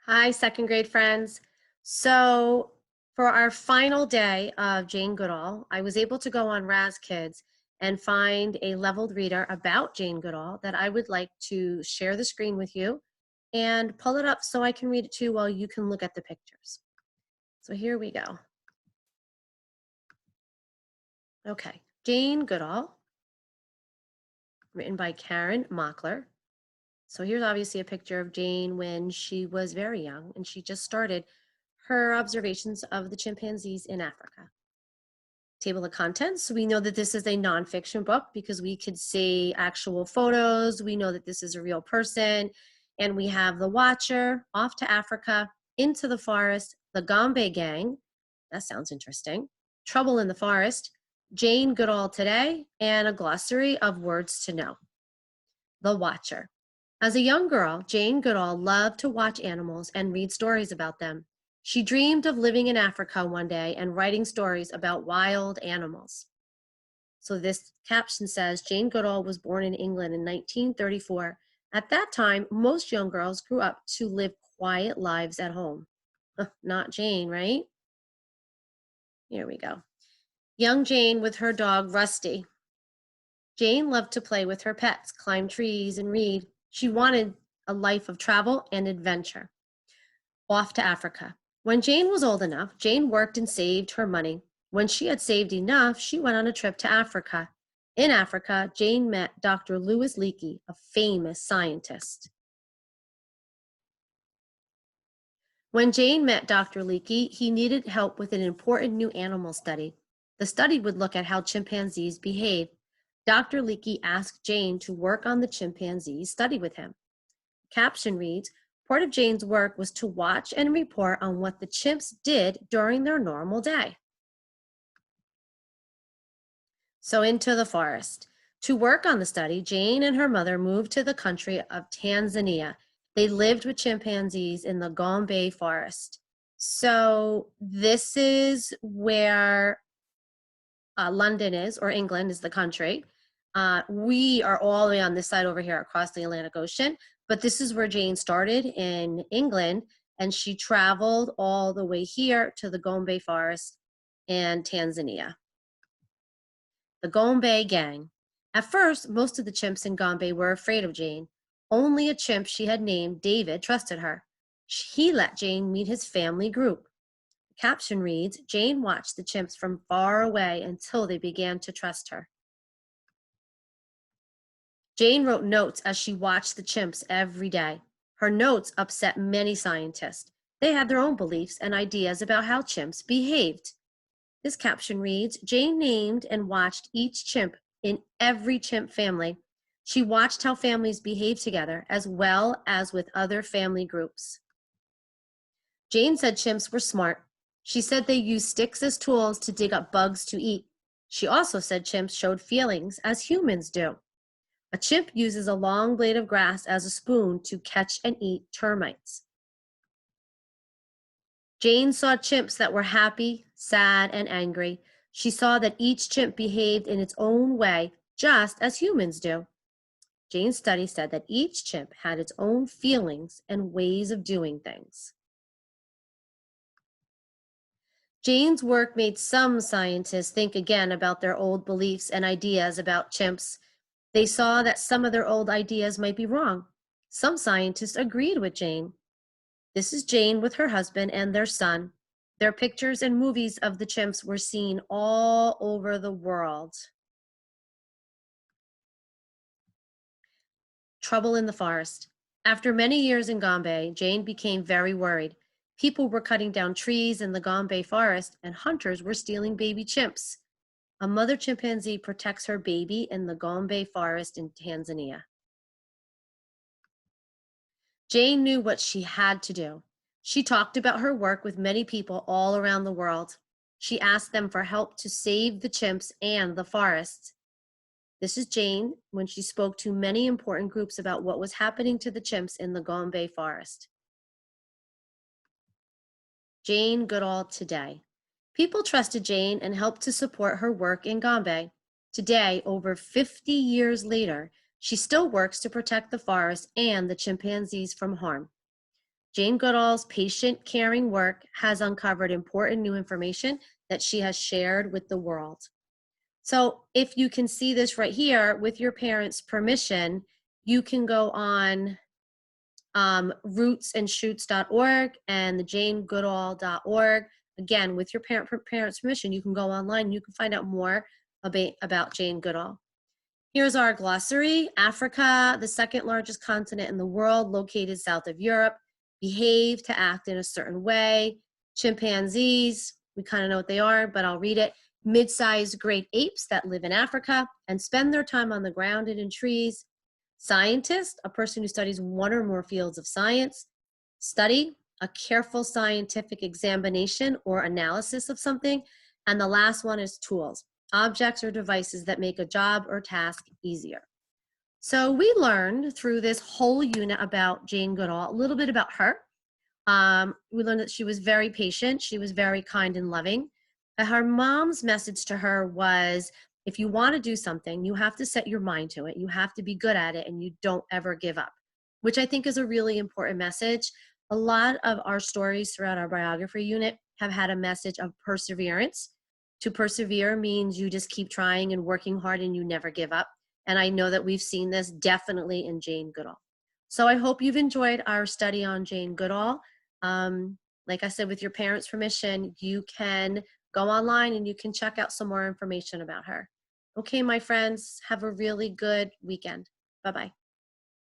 Hi, second grade friends. So, for our final day of Jane Goodall, I was able to go on Raz Kids and find a leveled reader about Jane Goodall that I would like to share the screen with you and pull it up so I can read it too while you can look at the pictures. So, here we go. Okay, Jane Goodall, written by Karen Mockler. So, here's obviously a picture of Jane when she was very young and she just started her observations of the chimpanzees in Africa. Table of contents. So we know that this is a nonfiction book because we could see actual photos. We know that this is a real person. And we have the Watcher, Off to Africa, Into the Forest, the Gombe Gang. That sounds interesting. Trouble in the Forest, Jane Goodall Today, and a glossary of words to know. The Watcher. As a young girl, Jane Goodall loved to watch animals and read stories about them. She dreamed of living in Africa one day and writing stories about wild animals. So this caption says, Jane Goodall was born in England in 1934. At that time, most young girls grew up to live quiet lives at home. Not Jane, right? Here we go. Young Jane with her dog, Rusty. Jane loved to play with her pets, climb trees, and read. She wanted a life of travel and adventure. Off to Africa. When Jane was old enough, Jane worked and saved her money. When she had saved enough, she went on a trip to Africa. In Africa, Jane met Dr. Louis Leakey, a famous scientist. When Jane met Dr. Leakey, he needed help with an important new animal study. The study would look at how chimpanzees behave. Dr. Leakey asked Jane to work on the chimpanzees study with him. Caption reads, part of Jane's work was to watch and report on what the chimps did during their normal day. So into the forest. To work on the study, Jane and her mother moved to the country of Tanzania. They lived with chimpanzees in the Gombe forest. So this is where London is, or England is the country. We are all the way on this side over here across the Atlantic Ocean, but this is where Jane started in England, and she traveled all the way here to the Gombe Forest and Tanzania. The Gombe Gang. At first, most of the chimps in Gombe were afraid of Jane. Only a chimp she had named David trusted her. He let Jane meet his family group. The caption reads, Jane watched the chimps from far away until they began to trust her. Jane wrote notes as she watched the chimps every day. Her notes upset many scientists. They had their own beliefs and ideas about how chimps behaved. This caption reads, Jane named and watched each chimp in every chimp family. She watched how families behave together as well as with other family groups. Jane said chimps were smart. She said they used sticks as tools to dig up bugs to eat. She also said chimps showed feelings as humans do. A chimp uses a long blade of grass as a spoon to catch and eat termites. Jane saw chimps that were happy, sad, and angry. She saw that each chimp behaved in its own way, just as humans do. Jane's study said that each chimp had its own feelings and ways of doing things. Jane's work made some scientists think again about their old beliefs and ideas about chimps. They saw that some of their old ideas might be wrong. Some scientists agreed with Jane. This is Jane with her husband and their son. Their pictures and movies of the chimps were seen all over the world. Trouble in the forest. After many years in Gombe, Jane became very worried. People were cutting down trees in the Gombe forest, and hunters were stealing baby chimps. A mother chimpanzee protects her baby in the Gombe forest in Tanzania. Jane knew what she had to do. She talked about her work with many people all around the world. She asked them for help to save the chimps and the forests. This is Jane when she spoke to many important groups about what was happening to the chimps in the Gombe forest. Jane Goodall today. People trusted Jane and helped to support her work in Gombe. Today, over 50 years later, she still works to protect the forest and the chimpanzees from harm. Jane Goodall's patient, caring work has uncovered important new information that she has shared with the world. So if you can see this right here, with your parents' permission, you can go on rootsandshoots.org and the janegoodall.org. Again, with your parents' permission, you can go online and you can find out more about Jane Goodall. Here's our glossary. Africa, the second largest continent in the world, located south of Europe, behave to act in a certain way. Chimpanzees, we kind of know what they are, but I'll read it. Mid-sized great apes that live in Africa and spend their time on the ground and in trees. Scientist, a person who studies one or more fields of science. Study, a careful scientific examination or analysis of something. And the last one is tools, objects or devices that make a job or task easier. So we learned through this whole unit about Jane Goodall, a little bit about her. We learned that she was very patient. She was very kind and loving. Her mom's message to her was, if you want to do something, you have to set your mind to it. You have to be good at it and you don't ever give up, which I think is a really important message. A lot of our stories throughout our biography unit have had a message of perseverance. To persevere means you just keep trying and working hard and you never give up. And I know that we've seen this definitely in Jane Goodall. So I hope you've enjoyed our study on Jane Goodall. Like I said, with your parents' permission, you can go online and you can check out some more information about her. Okay, my friends, have a really good weekend. Bye-bye.